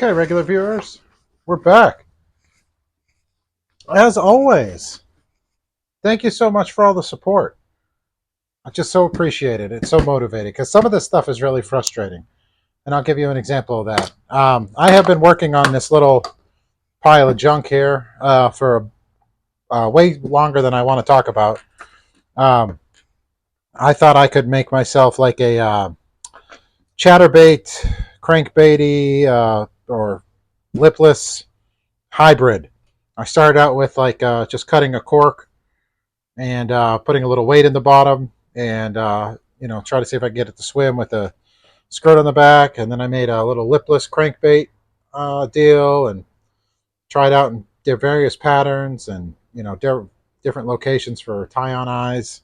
Okay, regular viewers, we're back. As always, thank you so much for all the support. I just so appreciate it. It's so motivating because some of this stuff is really frustrating. And I'll give you an example of that. I have been working on this little pile of junk here for way longer than I want to talk about. Um, I thought I could make myself like a chatterbait, crankbaity, or lipless hybrid. I started out with like just cutting a cork and putting a little weight in the bottom, and try to see if I can get it to swim with a skirt on the back. And then I made a little lipless crankbait deal and tried out in their various patterns and different locations for tie-on eyes.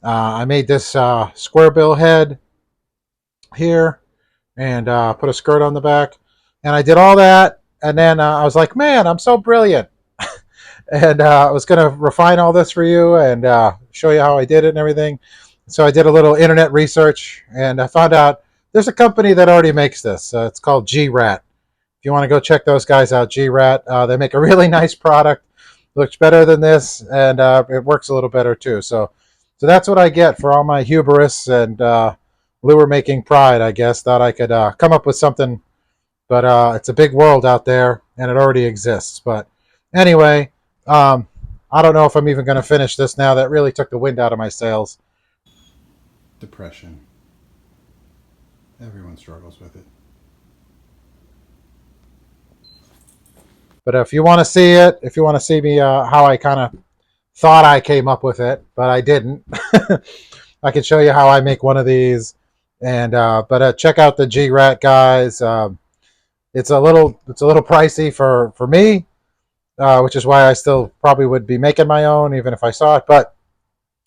I made this square bill head here and put a skirt on the back, and I did all that. And then I was like, man, I'm so brilliant. And I was going to refine all this for you and show you how I did it and everything. So I did a little internet research, and I found out there's a company that already makes this. It's called G-Rat. If you want to go check those guys out, G-Rat, they make a really nice product. Looks better than this, and it works a little better too. So that's what I get for all my hubris and lure making pride, I guess. Thought I could come up with something, but it's a big world out there, and it already exists. But anyway, I don't know if I'm even going to finish this now. That really took the wind out of my sails. Depression. Everyone struggles with it. But if you want to see it, if you want to see me how I kind of thought I came up with it, but I didn't, I can show you how I make one of these. And but check out the G-Rat guys. It's a little pricey for me. Which is why I still probably would be making my own even if I saw it. But,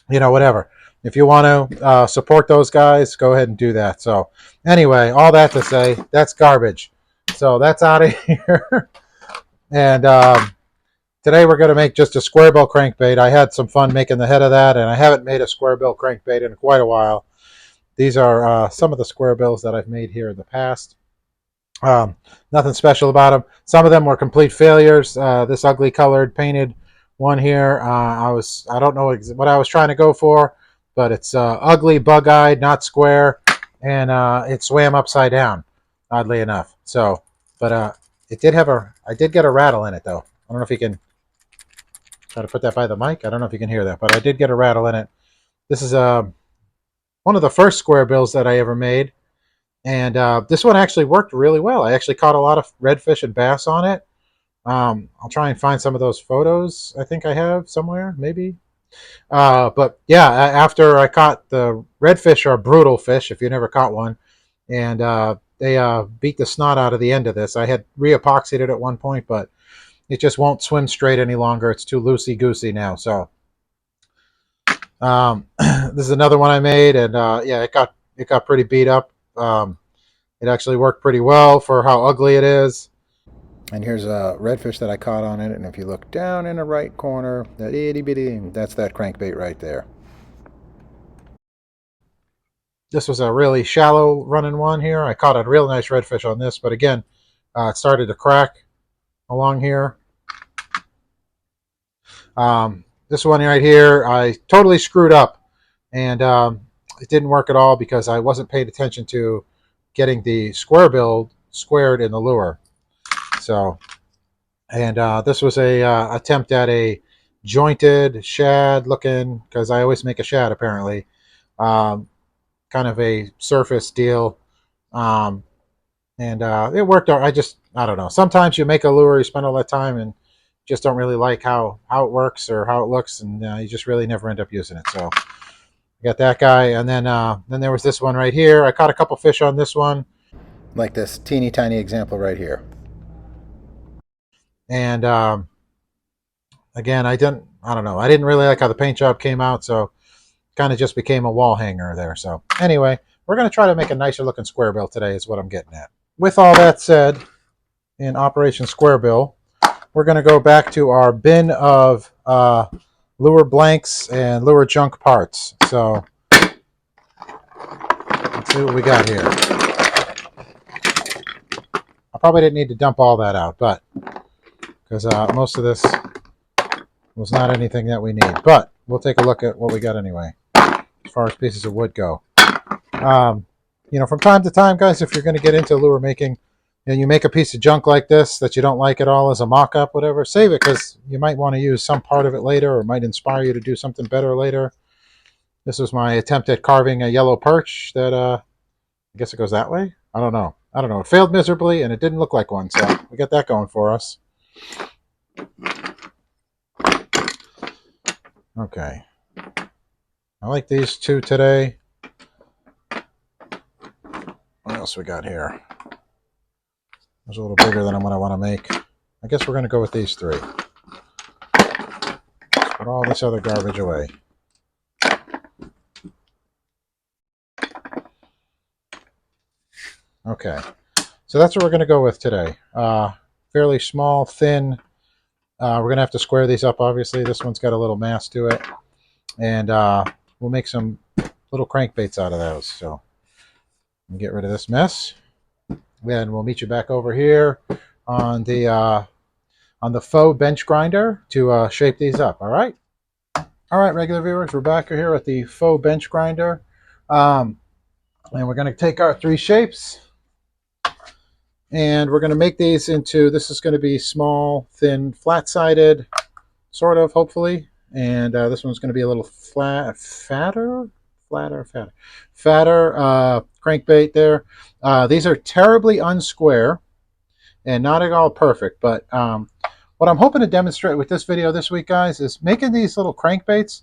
whatever. If you want to support those guys, go ahead and do that. So, anyway, all that to say, that's garbage. So, that's out of here. And today we're going to make just a square bill crankbait. I had some fun making the head of that, and I haven't made a square bill crankbait in quite a while. These are some of the square bills that I've made here in the past. Nothing special about them. Some of them were complete failures. This ugly colored painted one here, I don't know what I was trying to go for, but it's ugly, bug-eyed, not square, and it swam upside down, oddly enough. So, but I did get a rattle in it though. I don't know if you can try to put that by the mic. I don't know if you can hear that, but I did get a rattle in it. This is one of the first square bills that I ever made. And this one actually worked really well. I actually caught a lot of redfish and bass on it. I'll try and find some of those photos. I think I have somewhere, maybe. But yeah, after I caught the redfish are brutal fish if you never caught one. And they beat the snot out of the end of this. I had re-epoxied it at one point, but it just won't swim straight any longer. It's too loosey-goosey now. So this is another one I made, and yeah, it got pretty beat up. It actually worked pretty well for how ugly it is. And here's a redfish that I caught on it, and if you look down in the right corner, that itty bitty, that's that crankbait right there. This was a really shallow running one here. I caught a real nice redfish on this, but again, it started to crack along here. This one right here, I totally screwed up, and it didn't work at all because I wasn't paying attention to getting the square bill squared in the lure. So, and this was a attempt at a jointed shad looking, because I always make a shad apparently, kind of a surface deal, and it worked out. I don't know. Sometimes you make a lure, you spend all that time and just don't really like how it works or how it looks, and you just really never end up using it. So I got that guy, and then there was this one right here. I caught a couple fish on this one, like this teeny tiny example right here. And again, I don't know. I didn't really like how the paint job came out, so kind of just became a wall hanger there. So anyway, we're going to try to make a nicer looking square bill today is what I'm getting at. With all that said, in Operation Square Bill, we're going to go back to our bin of lure blanks and lure junk parts. So let's see what we got here. I'll probably didn't need to dump all that out, but because most of this was not anything that we need. But we'll take a look at what we got anyway, as far as pieces of wood go. From time to time, guys, if you're going to get into lure making and you make a piece of junk like this that you don't like at all as a mock-up, whatever, save it, because you might want to use some part of it later, or it might inspire you to do something better later. This was my attempt at carving a yellow perch that, I guess it goes that way? I don't know. It failed miserably, and it didn't look like one, so we got that going for us. Okay. I like these two today. What else we got here? It's a little bigger than what I want to make. I guess we're going to go with these three. Put all this other garbage away. Okay. So that's what we're going to go with today. Fairly small, thin. We're going to have to square these up, obviously. This one's got a little mass to it. And we'll make some little crankbaits out of those. So get rid of this mess. Then we'll meet you back over here on the faux bench grinder to shape these up. All right. All right, regular viewers, we're back here at the faux bench grinder, and we're going to take our three shapes, and we're going to make these into. This is going to be small, thin, flat-sided, sort of, hopefully, and this one's going to be a little fatter crankbait there. These are terribly unsquare and not at all perfect, but what I'm hoping to demonstrate with this video this week, guys, is making these little crankbaits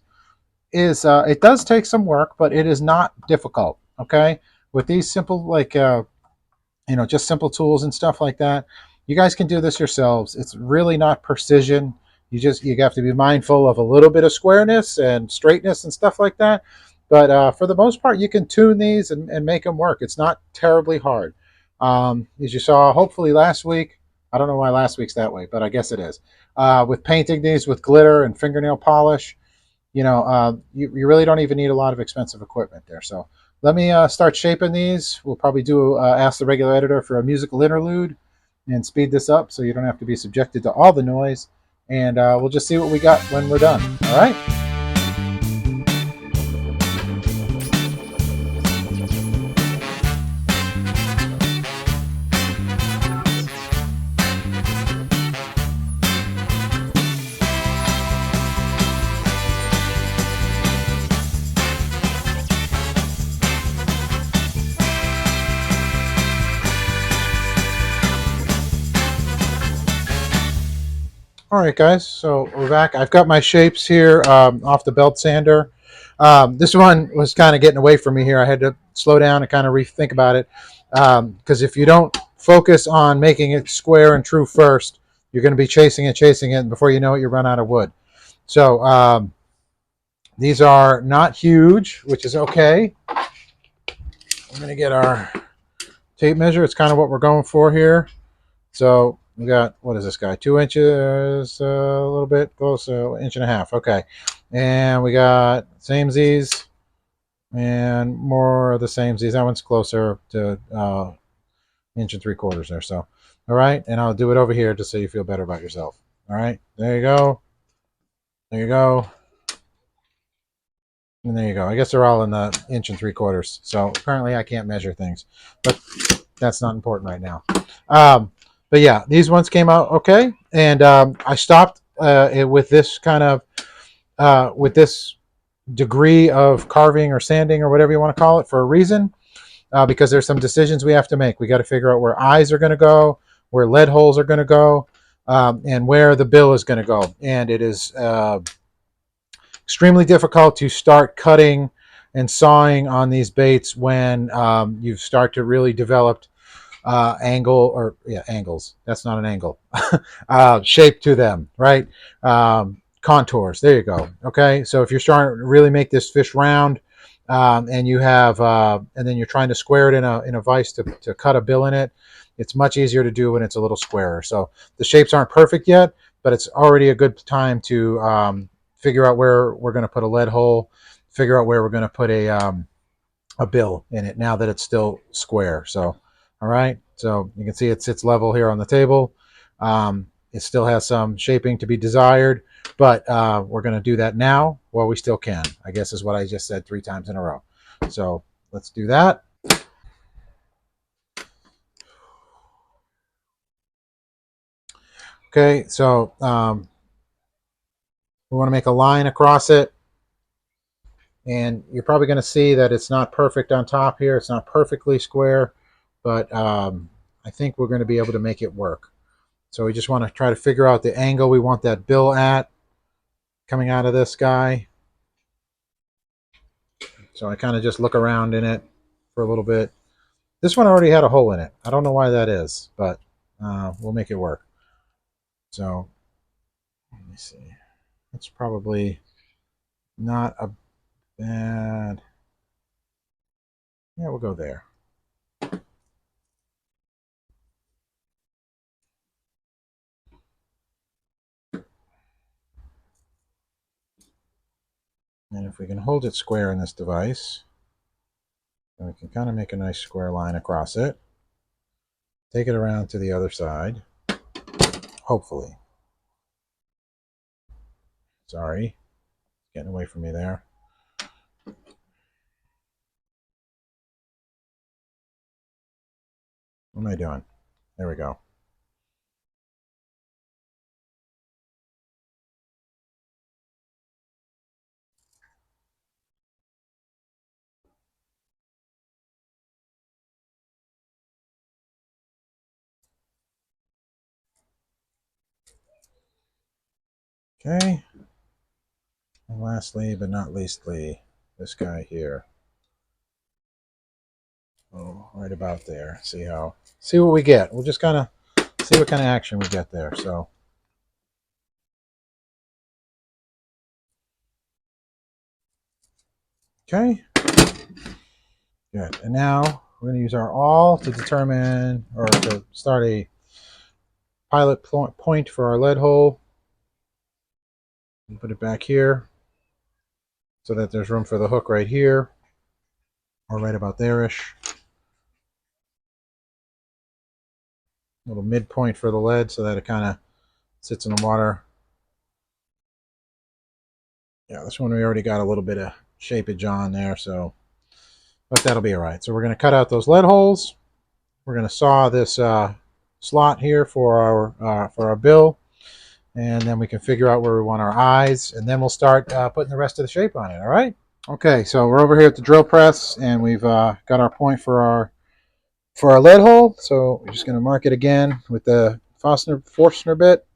is, it does take some work, but it is not difficult, okay? With these simple, like, just simple tools and stuff like that, you guys can do this yourselves. It's really not precision. You have to be mindful of a little bit of squareness and straightness and stuff like that. But for the most part, you can tune these and make them work. It's not terribly hard. As you saw, hopefully last week, I don't know why last week's that way, but I guess it is. With painting these with glitter and fingernail polish, you really don't even need a lot of expensive equipment there. So let me start shaping these. We'll probably do ask the regular editor for a musical interlude and speed this up so you don't have to be subjected to all the noise. And we'll just see what we got when we're done. All right? All right, guys, so we're back. I've got my shapes here off the belt sander. This one was kind of getting away from me here. I had to slow down and kind of rethink about it, because if you don't focus on making it square and true first, you're going to be chasing it, and before you know it, you run out of wood. So these are not huge, which is okay. I'm going to get our tape measure. It's kind of what we're going for here. So we got, what is this guy? 2 inches, a little bit close, 1.5 inches. Okay. And we got samesies and more of the samesies. That one's closer to 1 3/4 inches there. So, all right. And I'll do it over here just so you feel better about yourself. All right. There you go. There you go. And there you go. I guess they're all in the 1 3/4 inches. So apparently I can't measure things, but that's not important right now. But yeah, these ones came out okay, and I stopped with this kind of with this degree of carving or sanding or whatever you want to call it for a reason, because there's some decisions we have to make. We got to figure out where eyes are going to go, where lead holes are going to go, and where the bill is going to go. And it is extremely difficult to start cutting and sawing on these baits when you start to really develop angles. That's not an angle. Shape to them, right? Contours. There you go. Okay. So if you're starting to really make this fish round, and you have, and then you're trying to square it in a vise to cut a bill in it, it's much easier to do when it's a little squarer. So the shapes aren't perfect yet, but it's already a good time to figure out where we're going to put a lead hole, figure out where we're going to put a bill in it now that it's still square. So. All right, So you can see it sits level here on the table. It still has some shaping to be desired, but we're going to do that now while we still can, I guess is what I just said 3 times in a row. So let's do that. Okay, so we want to make a line across it. And you're probably going to see that it's not perfect on top here. It's not perfectly square, but I think we're going to be able to make it work. So we just want to try to figure out the angle we want that bill at coming out of this guy. So I kind of just look around in it for a little bit. This one already had a hole in it. I don't know why that is, but we'll make it work. So let me see. That's probably not a bad... Yeah, we'll go there. And if we can hold it square in this device, then we can kind of make a nice square line across it. Take it around to the other side, hopefully. Sorry, getting away from me there. What am I doing? There we go. Okay. And lastly, but not leastly, this guy here. Oh, right about there. See what we get. We'll just kind of see what kind of action we get there. So, okay. Good. And now we're going to use our awl to determine or to start a pilot point for our lead hole. Put it back here so that there's room for the hook right here or right about there-ish. Little midpoint for the lead so that it kind of sits in the water. Yeah, this one we already got a little bit of shapeage on there, so but that'll be all right. So we're going to cut out those lead holes. We're going to saw this slot here for our bill, and then we can figure out where we want our eyes, and then we'll start putting the rest of the shape on it. All right. Okay, so we're over here at the drill press, and we've got our point for our lead hole. So we're just going to mark it again with the Forstner bit,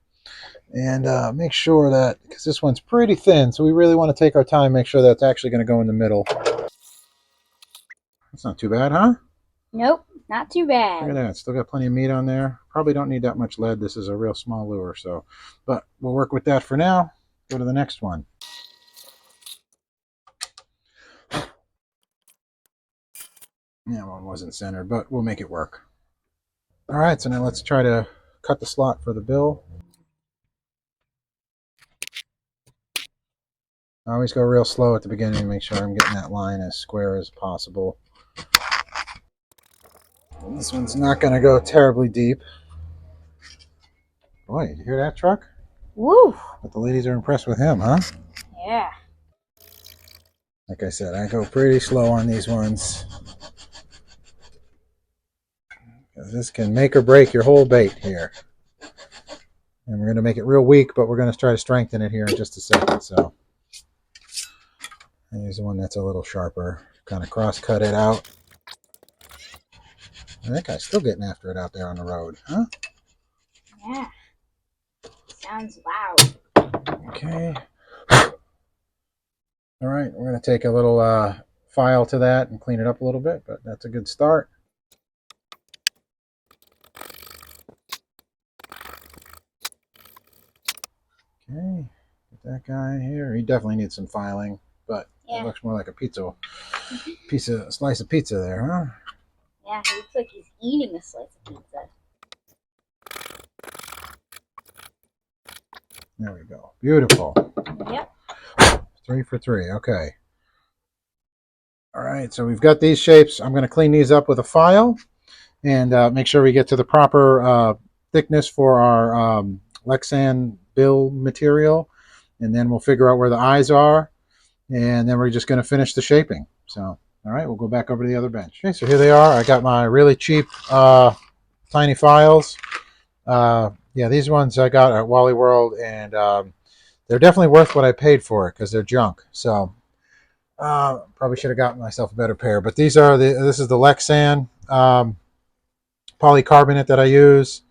and make sure that, because this one's pretty thin, so we really want to take our time, make sure that's actually going to go in the middle. That's not too bad, huh? Nope, not too bad. Look at that. Still got plenty of meat on there. Probably don't need that much lead. This is a real small lure, so, but we'll work with that for now. Go to the next one. Yeah, one wasn't centered, but we'll make it work. All right, so now let's try to cut the slot for the bill. I always go real slow at the beginning to make sure I'm getting that line as square as possible. This one's not going to go terribly deep. Boy, did you hear that truck? Woo! But the ladies are impressed with him, huh? Yeah. Like I said, I go pretty slow on these ones. Because this can make or break your whole bait here. And we're going to make it real weak, but we're going to try to strengthen it here in just a second. So I use the one that's a little sharper. Kind of cross-cut it out. And that guy's still getting after it out there on the road, huh? Yeah. Sounds loud. Okay. All right, we're going to take a little file to that and clean it up a little bit, but that's a good start. Okay, get that guy here. He definitely needs some filing, but yeah. It looks more like a slice of pizza there, huh? Yeah, he looks like he's eating a slice of pizza. There we go. Beautiful. Yep. 3 for 3. Okay. All right, so we've got these shapes. I'm going to clean these up with a file, and make sure we get to the proper thickness for our Lexan bill material, and then we'll figure out where the eyes are, and then we're just going to finish the shaping. So, all right, we'll go back over to the other bench. Okay, so here they are. I got my really cheap tiny files. Yeah, these ones I got at Wally World, and they're definitely worth what I paid for it because they're junk. So probably should have gotten myself a better pair. But these are this is the Lexan polycarbonate that I use,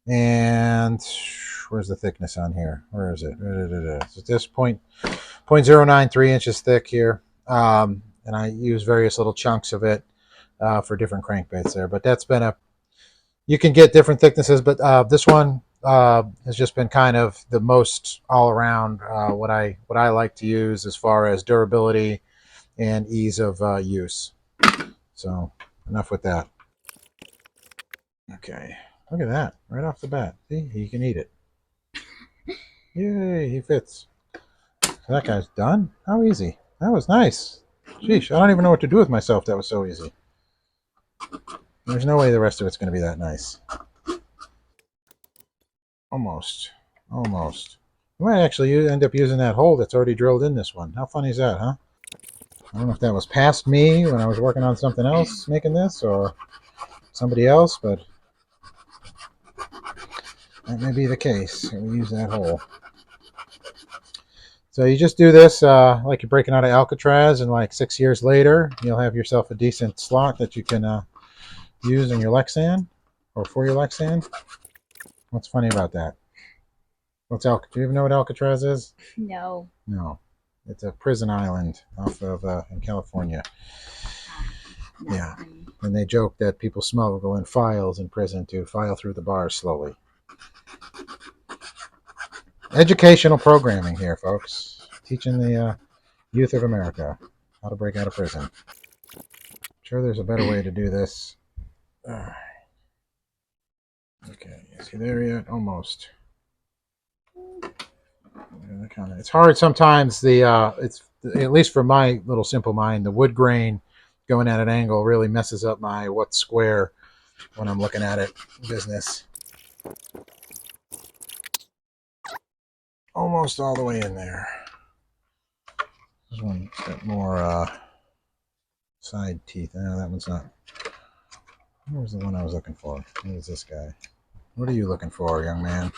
and where's the thickness on here? Where is it? It's this 0.093 inches thick here, and I use various little chunks of it for different crankbaits there. But that's been a you can get different thicknesses, but this one has just been kind of the most all around what I like to use as far as durability and ease of use. So enough with that. Okay, look at that right off the bat. See, you can eat it. Yay, he fits. So that guy's done. How easy. That was nice. Sheesh, I don't even know what to do with myself. That was so easy. There's no way the rest of it's going to be that nice. Almost. Almost. I might actually end up using that hole that's already drilled in this one. How funny is that, huh? I don't know if that was past me when I was working on something else making this or somebody else, but that may be the case. We use that hole. So you just do this like you're breaking out of Alcatraz, and like 6 years later, you'll have yourself a decent slot that you can use in your Lexan or for your Lexan. What's funny about that? Do you even know what Alcatraz is? No. No. It's a prison island off of in California. Yeah. And they joke that people smuggle in files in prison to file through the bars slowly. Educational programming here, folks. Teaching the youth of America how to break out of prison. I'm sure there's a better way to do this. Okay, is he there yet? Almost. It's hard sometimes. It's at least for my little simple mind, the wood grain going at an angle really messes up my what's square when I'm looking at it business. Almost all the way in there. This one's got more side teeth. No, that one's not. What was the one I was looking for? What is this guy? What are you looking for, young man?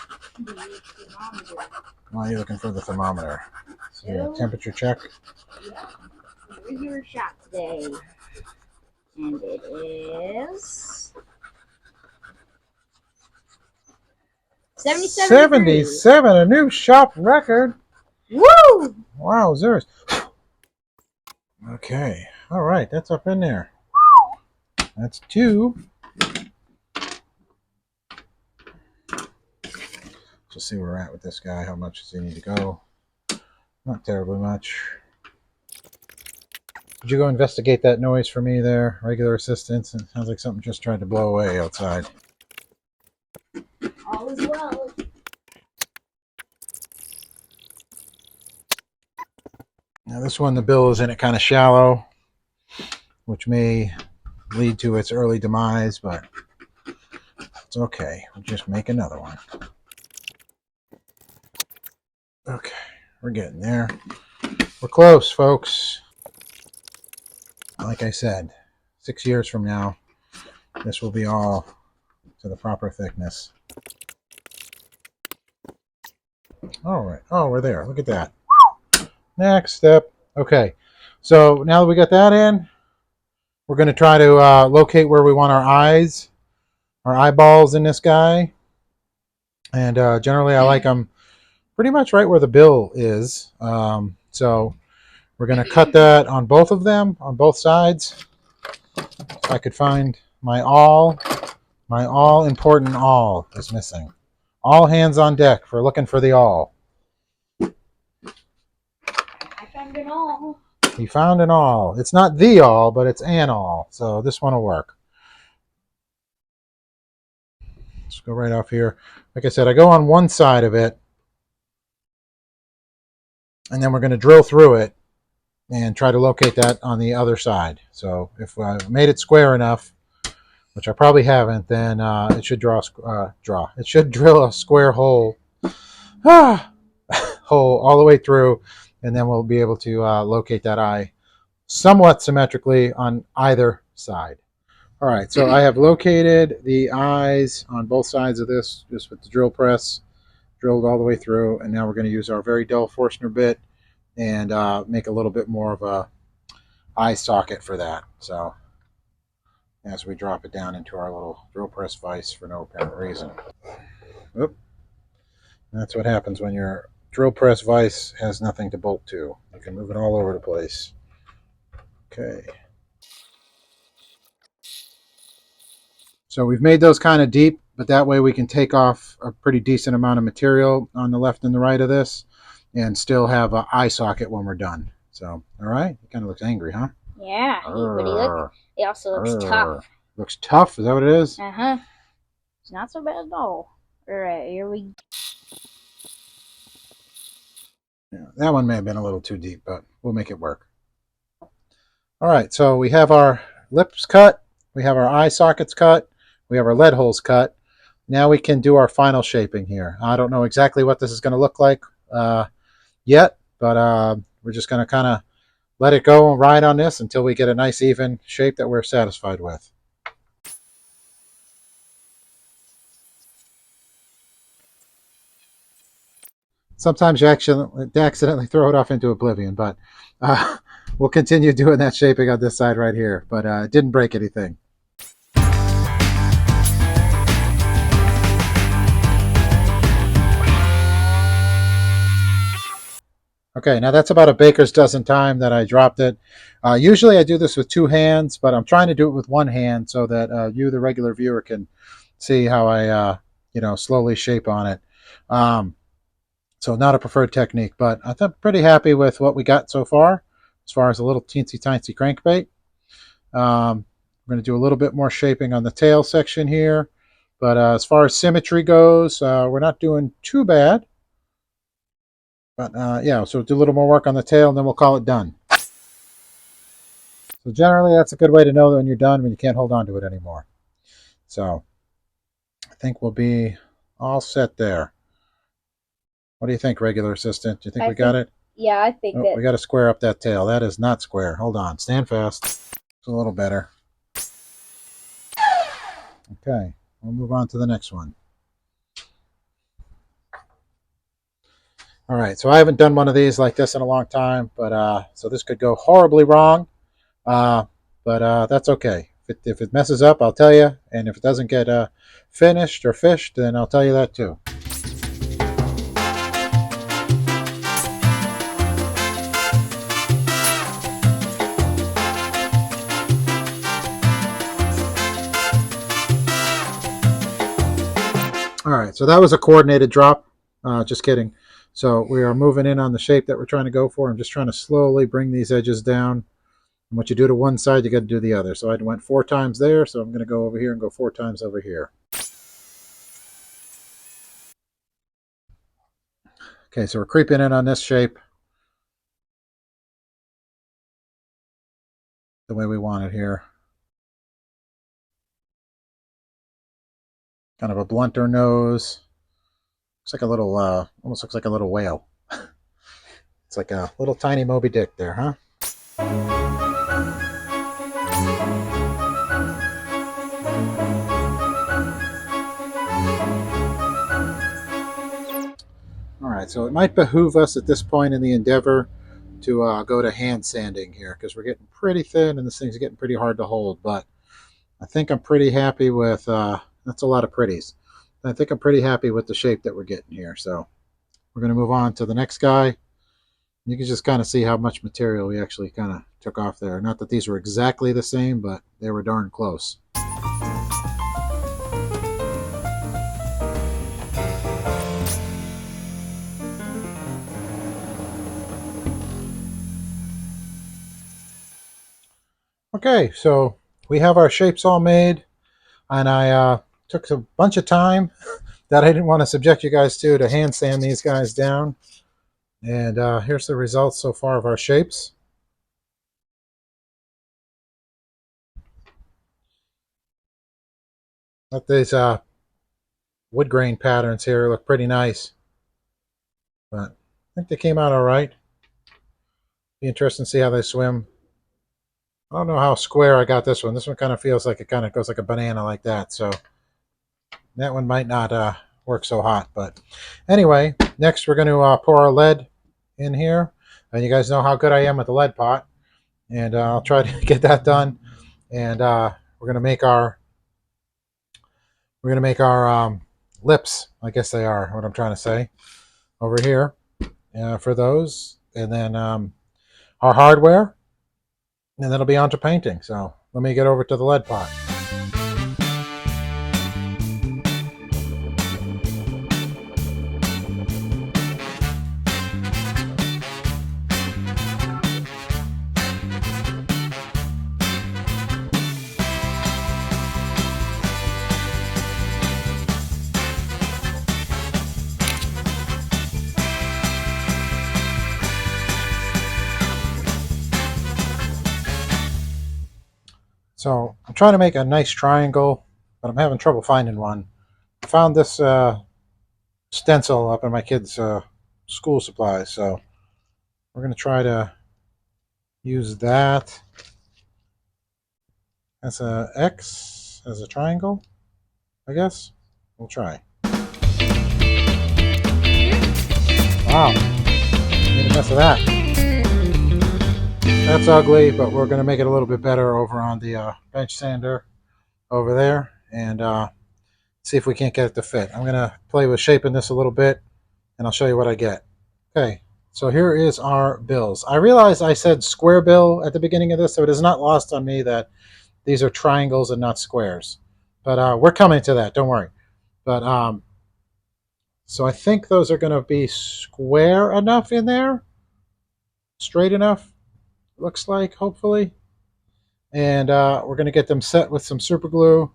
Why are you looking for the thermometer? So, temperature check? Yeah. Here's your shot today. And it is 77, a new shop record. Woo! Wow, Zers. Okay, all right, that's up in there. That's 2. Just see where we're at with this guy. How much does he need to go? Not terribly much. Would you go investigate that noise for me there? Regular assistance. It sounds like something just tried to blow away outside. All is well. Now this one, the bill is in it kind of shallow, which may lead to its early demise, but it's okay. We'll just make another one. Okay, we're getting there. We're close, folks. Like I said, 6 years from now, this will be all to the proper thickness. All right. Oh, we're there. Look at that. Next step. Okay. So now that we got that in, we're going to try to locate where we want our eyes, our eyeballs in this guy. And generally, I like them pretty much right where the bill is. So we're going to cut that on both of them, on both sides. If I could find my all important all is missing. All hands on deck for looking for the all. I found an all. He found an all. It's not the all, but it's an all. So this one will work. Let's go right off here. Like I said, I go on one side of it, and then we're going to drill through it and try to locate that on the other side. So if I made it square enough, which I probably haven't, then it should It should drill a square hole, hole all the way through, and then we'll be able to locate that eye somewhat symmetrically on either side. All right, so I have located the eyes on both sides of this just with the drill press, drilled all the way through, and now we're going to use our very dull Forstner bit and make a little bit more of a eye socket for that. So as we drop it down into our little drill press vise for no apparent reason. Oop. That's what happens when your drill press vise has nothing to bolt to. You can move it all over the place. Okay. So we've made those kind of deep, but that way we can take off a pretty decent amount of material on the left and the right of this and still have an eye socket when we're done. So, all right. It kind of looks angry, huh? Yeah, but it also looks tough. Looks tough? Is that what it is? Uh-huh. It's not so bad at all. Alright, here we go. Yeah, that one may have been a little too deep, but we'll make it work. All right, so we have our lips cut. We have our eye sockets cut. We have our lead holes cut. Now we can do our final shaping here. I don't know exactly what this is going to look like yet, but we're just going to kind of let it go and ride on this until we get a nice even shape that we're satisfied with. Sometimes you accidentally throw it off into oblivion, but we'll continue doing that shaping on this side right here. But it didn't break anything. Okay, now that's about a baker's dozen time that I dropped it. Usually I do this with two hands, but I'm trying to do it with one hand so that you, the regular viewer, can see how I, slowly shape on it. So not a preferred technique, but I'm pretty happy with what we got so far as a little teensy tiny crankbait. We're going to do a little bit more shaping on the tail section here, but as far as symmetry goes, we're not doing too bad. But yeah, so do a little more work on the tail, and then we'll call it done. So generally, that's a good way to know when you're done when you can't hold on to it anymore. So I think we'll be all set there. What do you think, regular assistant? Do you think we got it? Yeah, I think that. We got to square up that tail. That is not square. Hold on. Stand fast. It's a little better. Okay. We'll move on to the next one. All right. So I haven't done one of these like this in a long time, but so this could go horribly wrong. But that's okay. If it messes up, I'll tell you. And if it doesn't get finished or fished, then I'll tell you that too. All right, so that was a coordinated drop. Just kidding. So we are moving in on the shape that we're trying to go for. I'm just trying to slowly bring these edges down. And what you do to one side, you got to do the other. So I went 4 times there, so I'm going to go over here and go 4 times over here. Okay, so we're creeping in on this shape the way we want it here. Kind of a blunter nose. Looks like a little, almost looks like a little whale. It's like a little tiny Moby Dick there, huh? All right, so it might behoove us at this point in the endeavor to go to hand sanding here because we're getting pretty thin and this thing's getting pretty hard to hold. But I think I'm pretty happy with, that's a lot of pretties. I think I'm pretty happy with the shape that we're getting here. So we're going to move on to the next guy. You can just kind of see how much material we actually kind of took off there. Not that these were exactly the same, but they were darn close. Okay, so we have our shapes all made, and I took a bunch of time that I didn't want to subject you guys to hand sand these guys down. And here's the results so far of our shapes. Let these wood grain patterns here look pretty nice. But I think they came out all right. Be interesting to see how they swim. I don't know how square I got this one. This one kind of feels like it kind of goes like a banana like that. So that one might not work so hot. But anyway, next we're going to pour our lead in here. And you guys know how good I am with the lead pot. And I'll try to get that done. And we're gonna make our lips. I guess they are what I'm trying to say over here for those. And then our hardware. And then it'll be on to painting. So let me get over to the lead pot. So I'm trying to make a nice triangle, but I'm having trouble finding one. I found this stencil up in my kids' school supplies, so we're going to try to use that as a X, as a triangle, I guess. We'll try. Wow, made a mess of that. That's ugly, but we're going to make it a little bit better over on the bench sander over there, and see if we can't get it to fit. I'm going to play with shaping this a little bit, and I'll show you what I get. Okay, so here is our bills. I realized I said square bill at the beginning of this, so it is not lost on me that these are triangles and not squares. But we're coming to that, don't worry. But so I think those are going to be square enough in there, straight enough, looks like, hopefully. And we're going to get them set with some super glue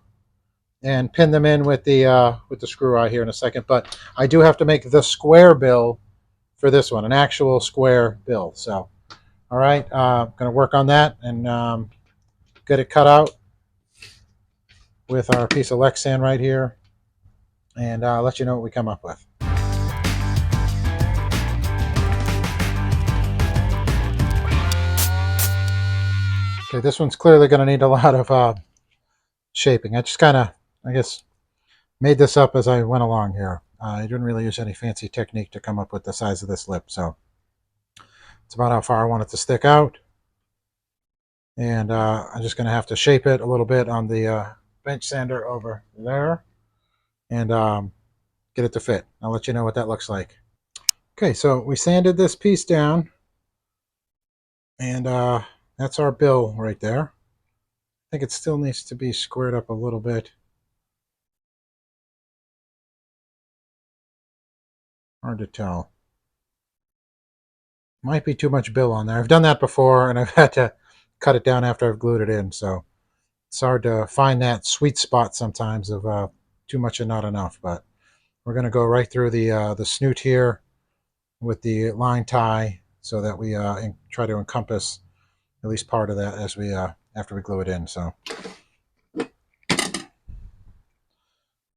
and pin them in with the screw eye here in a second. But I do have to make the square bill for this one, an actual square bill. So, all right, going to work on that and get it cut out with our piece of Lexan right here, and let you know what we come up with. Okay, this one's clearly going to need a lot of shaping. I just kind of, I guess, made this up as I went along here. I didn't really use any fancy technique to come up with the size of this lip, so it's about how far I want it to stick out. And I'm just going to have to shape it a little bit on the bench sander over there and get it to fit. I'll let you know what that looks like. Okay, so we sanded this piece down, and that's our bill right there. I think it still needs to be squared up a little bit. Hard to tell. Might be too much bill on there. I've done that before, and I've had to cut it down after I've glued it in, so it's hard to find that sweet spot sometimes of too much and not enough. But we're going to go right through the snoot here with the line tie so that we try to encompass at least part of that as we after we glue it in. So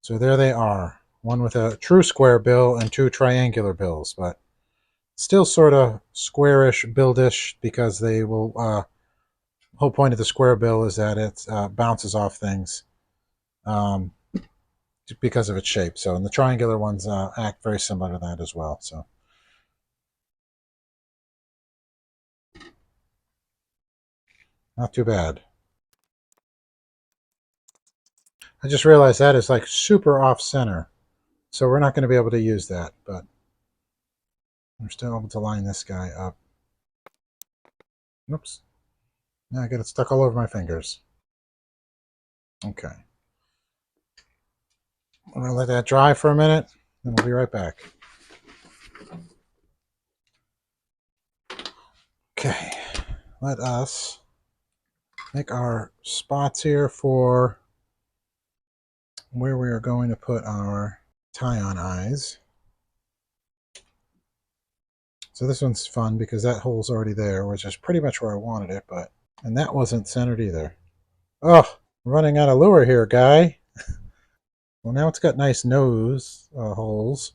there they are. One with a true square bill and two triangular bills, but still sort of squarish, buildish, because they will. Whole point of the square bill is that it bounces off things because of its shape. So, and the triangular ones act very similar to that as well. So, not too bad. I just realized that is like super off center, so we're not going to be able to use that. But we're still able to line this guy up. Oops. Now I got it stuck all over my fingers. Okay. I'm going to let that dry for a minute, and we'll be right back. Okay. Let us make our spots here for where we are going to put our tie-on eyes. So this one's fun because that hole's already there, which is pretty much where I wanted it, and that wasn't centered either. Oh, running out of lure here, guy. Well, now it's got nice nose holes.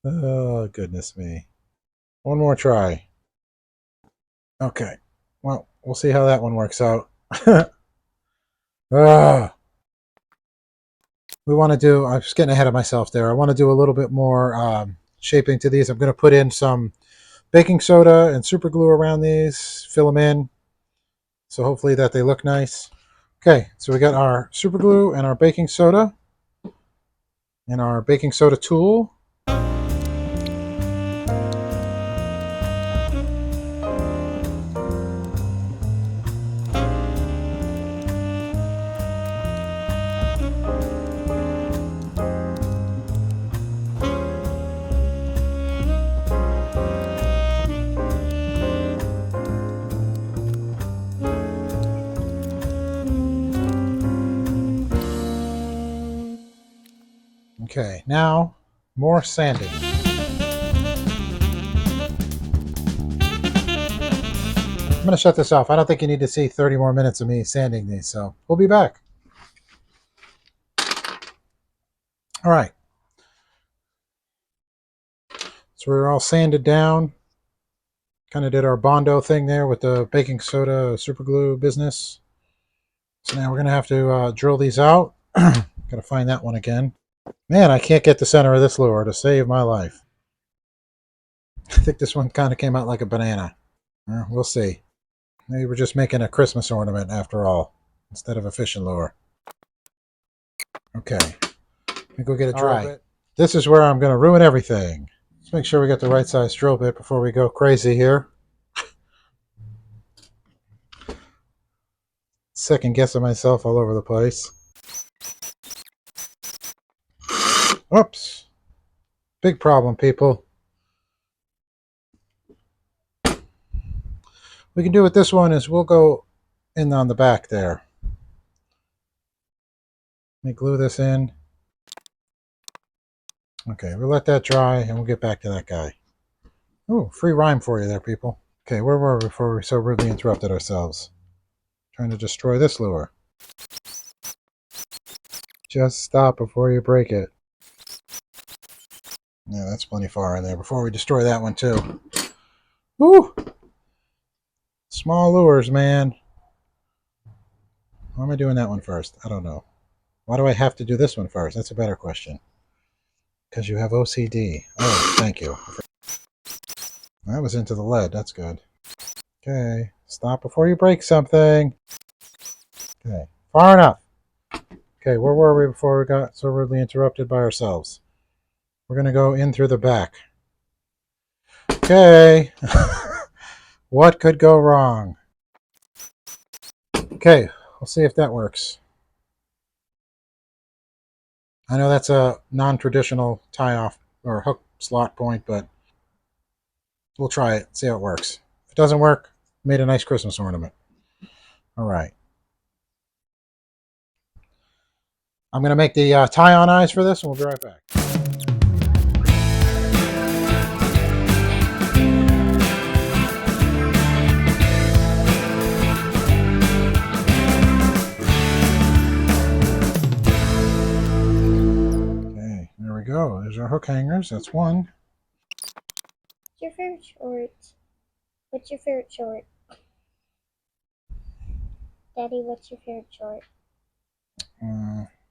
Oh, goodness me. One more try. Okay. Well, we'll see how that one works out. Ah, we want to do, I'm just getting ahead of myself there. I want to do a little bit more shaping to these. I'm going to put in some baking soda and super glue around these, fill them in, so hopefully that they look nice. Okay, so we got our super glue and our baking soda and our baking soda tool. Okay, now more sanding. I'm going to shut this off. I don't think you need to see 30 more minutes of me sanding these, so we'll be back. All right. So we're all sanded down. Kind of did our Bondo thing there with the baking soda super glue business. So now we're going to have to drill these out. Got to find that one again. Man, I can't get the center of this lure to save my life. I think this one kind of came out like a banana. We'll see. Maybe we're just making a Christmas ornament after all, instead of a fishing lure. Okay. Let me go get a drill bit. This is where I'm going to ruin everything. Let's make sure we get the right size drill bit before we go crazy here. Second guessing myself all over the place. Oops. Big problem, people. We can do with this one is we'll go in on the back there. Let me glue this in. Okay, we'll let that dry and we'll get back to that guy. Oh, free rhyme for you there, people. Okay, where were we before we so rudely interrupted ourselves? Trying to destroy this lure. Just stop before you break it. Yeah, that's plenty far in there before we destroy that one too. Woo! Small lures, man. Why am I doing that one first? I don't know. Why do I have to do this one first? That's a better question. Because you have OCD. Oh, thank you. That was into the lead. That's good. Okay. Stop before you break something. Okay. Far enough. Okay, where were we before we got so rudely interrupted by ourselves? We're going to go in through the back. Okay. What could go wrong? Okay, we'll see if that works. I know that's a non-traditional tie-off or hook slot point, but we'll try it, see how it works. If it doesn't work, made a nice Christmas ornament. All right. I'm going to make the tie-on eyes for this, and we'll be right back. Okay, there we go. There's our hook hangers. That's one. What's your favorite short? What's your favorite short? Daddy, what's your favorite short?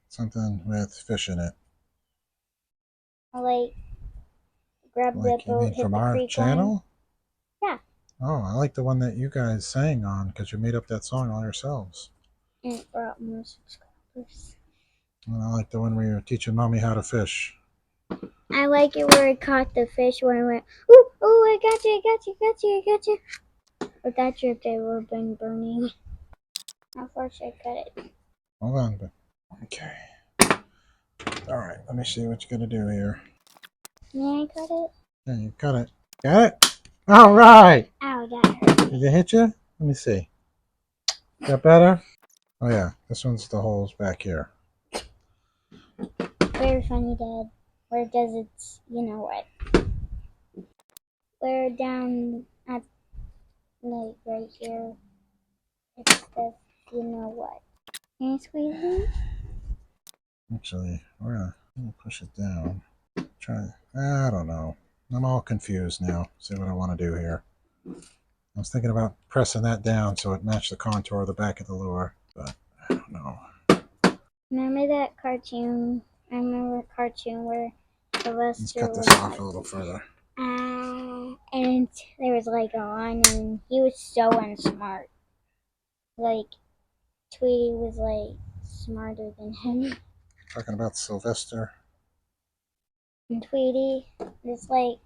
Something with fish in it. I like grab Like, the you boat, mean hit from the our creek channel? line. Oh, I like the one that you guys sang on because you made up that song all yourselves. Yeah, and it brought more subscribers. And I like the one where you're teaching mommy how to fish. I like it where it caught the fish when it went, ooh, ooh, I got you, I got you, I got you, I got you. Without you, they would have been burning. How far should I cut it? Hold on. Okay. All right, let me see what you're going to do here. May I cut it? Yeah, you cut it. Got it? All right. Ow, that hurt. Did it hit you? Let me see. Got better? Oh, yeah. This one's the holes back here. Very funny, Dad. Where does it, you know what? Where down at, like, right here, it says, you know what? Can you squeeze it? Actually, we're gonna push it down. Try. I don't know. I'm all confused now. See what I want to do here. I was thinking about pressing that down so it matched the contour of the back of the lure, but I don't know. Remember that cartoon? I remember a cartoon where Let's Sylvester cut was this off like, a little further. and there was like a line, and he was so unsmart. Like, Tweety was like smarter than him. Talking about Sylvester. And Tweety, it's like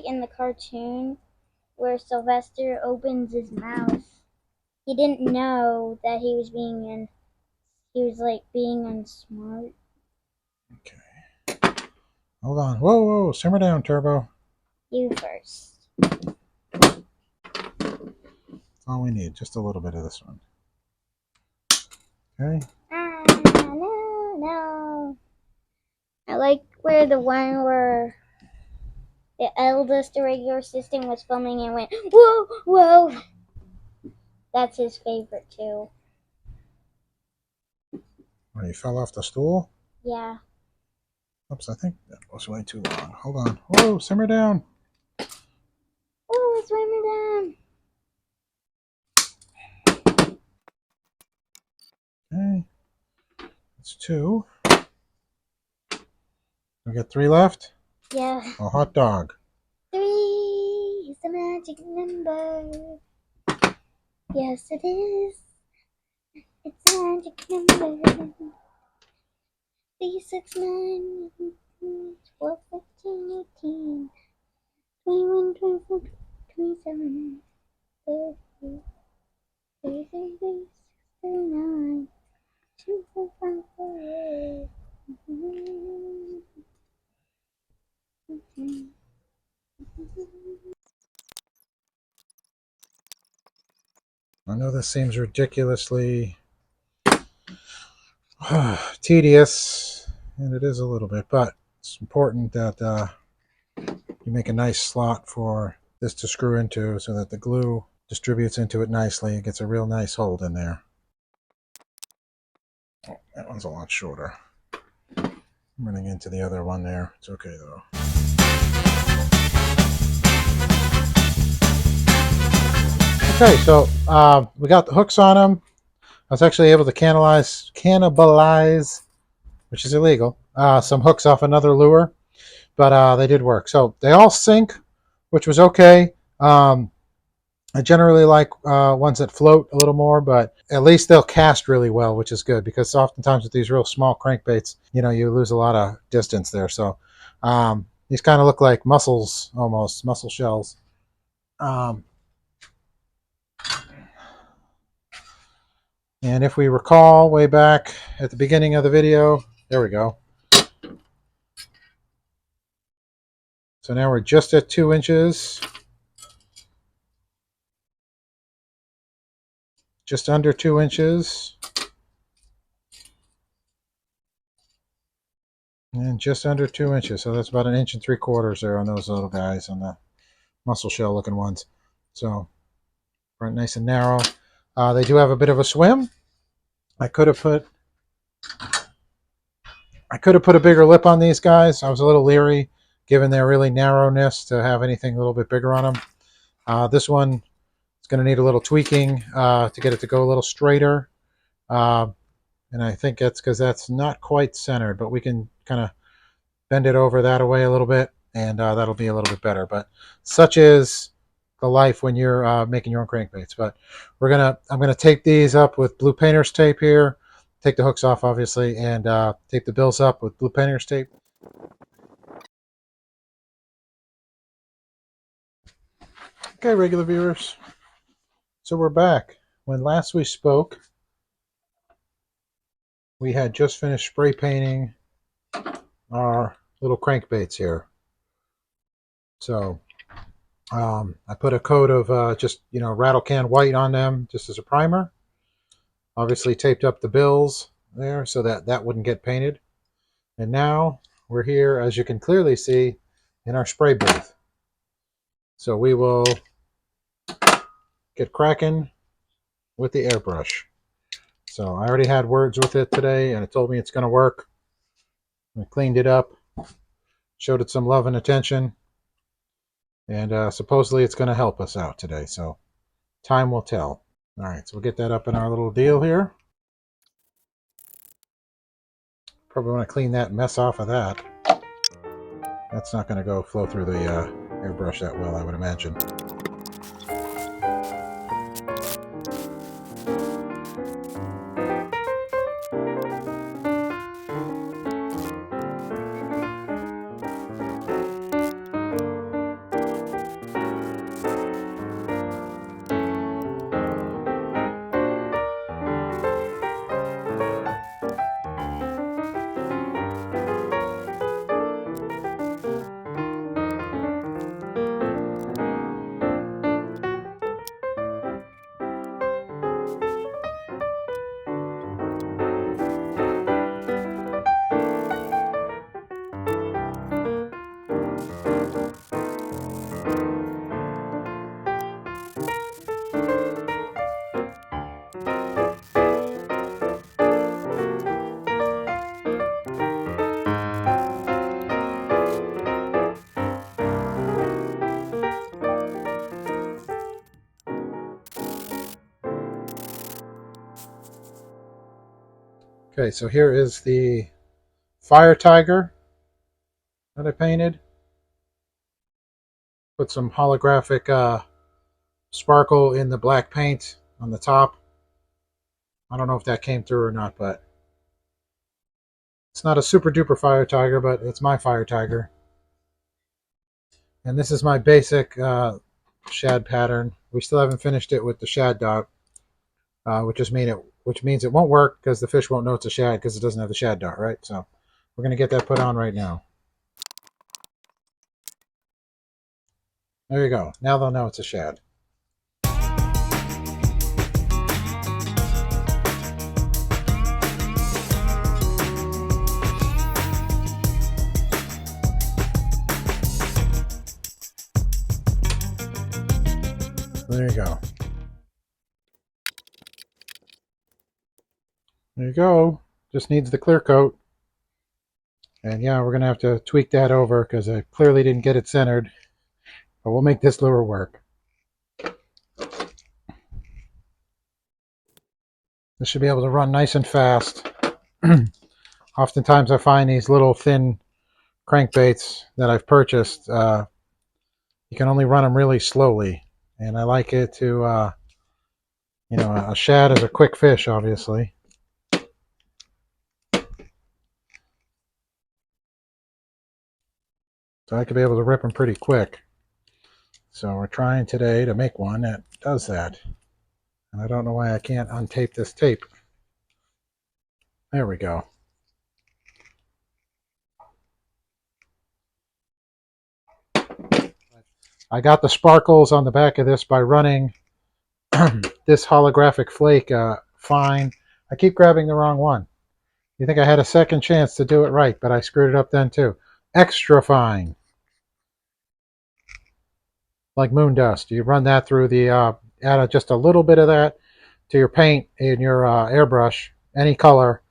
in the cartoon where Sylvester opens his mouth. He didn't know that he was like being unsmart. Okay. Hold on. Whoa, whoa. Simmer down, Turbo. You first. That's all we need. Just a little bit of this one. Okay. No. I like where the one where the eldest irregular system was filming and went, whoa, whoa. That's his favorite too. Oh, you fell off the stool? Yeah. Oops, I think that was way too long. Hold on. Whoa, simmer down. Oh, it's swimming Okay. That's two. We got three left? down. Yeah. A hot dog. 3 is the magic number. Yes, it is. It's a magic number. 3, 6, 9, 12, 15, 18, 21, 24, 27, 30, 33, 39, 2, 4, 5, 4, 8. I know this seems ridiculously tedious, and it is a little bit, but it's important that you make a nice slot for this to screw into so that the glue distributes into it nicely. It gets a real nice hold in there. Oh, that one's a lot shorter. I'm running into the other one there. It's okay though. Okay, so we got the hooks on them. I was actually able to cannibalize, which is illegal, some hooks off another lure, but they did work. So they all sink, which was okay. I generally like ones that float a little more, but at least they'll cast really well, which is good because oftentimes with these real small crankbaits, you lose a lot of distance there. So these kind of look like mussels, almost mussel shells. Um, and if we recall way back at the beginning of the video, there we go. So now we're just at 2 inches, just under 2 inches, and just under 2 inches. So that's about 1 3/4 inches there on those little guys, on the mussel shell looking ones. So front nice and narrow. They do have a bit of a swim. I could have put a bigger lip on these guys. I was a little leery, given their really narrowness, to have anything a little bit bigger on them. This one is going to need a little tweaking to get it to go a little straighter. And I think that's because that's not quite centered, but we can kind of bend it over that away a little bit, and that'll be a little bit better. But such is the life when you're making your own crankbaits. But I'm gonna tape these up with blue painter's tape here. Take the hooks off, obviously, and tape the bills up with blue painter's tape. Okay, regular viewers. So we're back. When last we spoke, we had just finished spray painting our little crankbaits here. So I put a coat of just rattle can white on them just as a primer. Obviously taped up the bills there so that that wouldn't get painted. And now we're here, as you can clearly see, in our spray booth. So we will get cracking with the airbrush. So I already had words with it today, and it told me it's going to work. I cleaned it up, showed it some love and attention, and supposedly it's going to help us out today. So time will tell. All right, so we'll get that up in our little deal here. Probably want to clean that mess off of that. That's not going to go flow through the airbrush that well, I would imagine. Okay, so here is the fire tiger that I painted. Put some holographic sparkle in the black paint on the top. I don't know if that came through or not, but it's not a super duper fire tiger, but it's my fire tiger. And this is my basic shad pattern. We still haven't finished it with the shad dot, which means it won't work because the fish won't know it's a shad because it doesn't have the shad dot, right? So we're going to get that put on right now. There you go. Now they'll know it's a shad. There you go. There you go. Just needs the clear coat. And yeah, we're going to have to tweak that over because I clearly didn't get it centered. But we'll make this lure work. This should be able to run nice and fast. Oftentimes I find these little thin crankbaits that I've purchased, you can only run them really slowly. And I like it to, a shad is a quick fish, obviously. So I could be able to rip them pretty quick. So we're trying today to make one that does that. And I don't know why I can't untape this tape. There we go. I got the sparkles on the back of this by running this holographic flake fine. I keep grabbing the wrong one. You think I had a second chance to do it right, but I screwed it up then too. Extra fine. Like moon dust. You run that through the, add just a little bit of that to your paint in your airbrush, any color,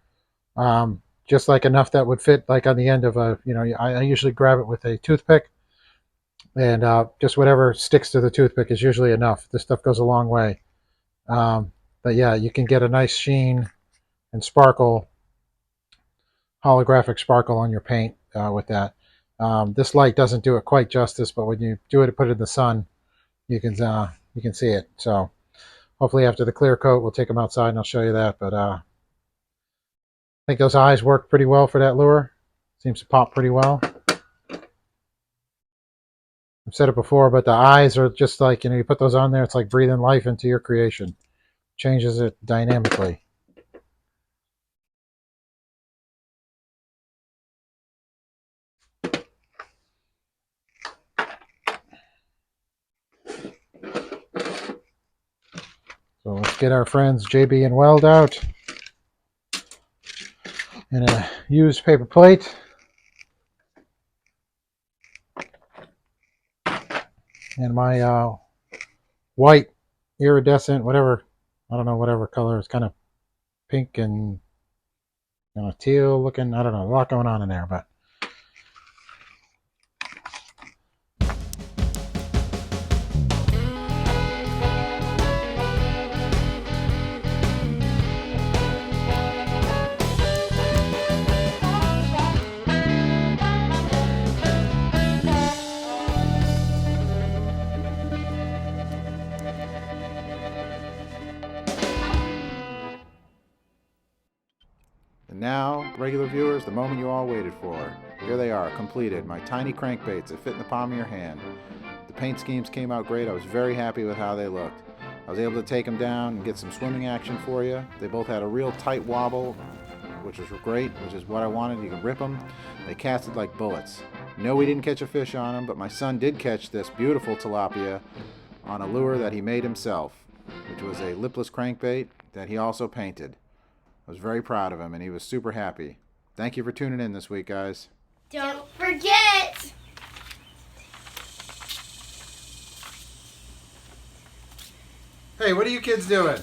just like enough that would fit like on the end of a, I usually grab it with a toothpick, and just whatever sticks to the toothpick is usually enough. This stuff goes a long way. But yeah, you can get a nice sheen and sparkle, holographic sparkle on your paint with that. This light doesn't do it quite justice, but when you do it, put it in the sun, you can see it. So hopefully after the clear coat, we'll take them outside and I'll show you that. But I think those eyes work pretty well for that lure. Seems to pop pretty well. I've said it before, but the eyes are just like, you put those on there, it's like breathing life into your creation. Changes it dynamically. So let's get our friends JB and Weld out in a used paper plate. And my white iridescent, whatever, I don't know, whatever color, it's kind of pink and teal looking. I don't know, a lot going on in there, but and now, regular viewers, the moment you all waited for. Here they are, completed. My tiny crankbaits that fit in the palm of your hand. The paint schemes came out great. I was very happy with how they looked. I was able to take them down and get some swimming action for you. They both had a real tight wobble, which was great, which is what I wanted. You can rip them. They casted like bullets. No, we didn't catch a fish on them, but my son did catch this beautiful tilapia on a lure that he made himself, which was a lipless crankbait that he also painted. I was very proud of him, and he was super happy. Thank you for tuning in this week, guys. Don't forget! Hey, what are you kids doing?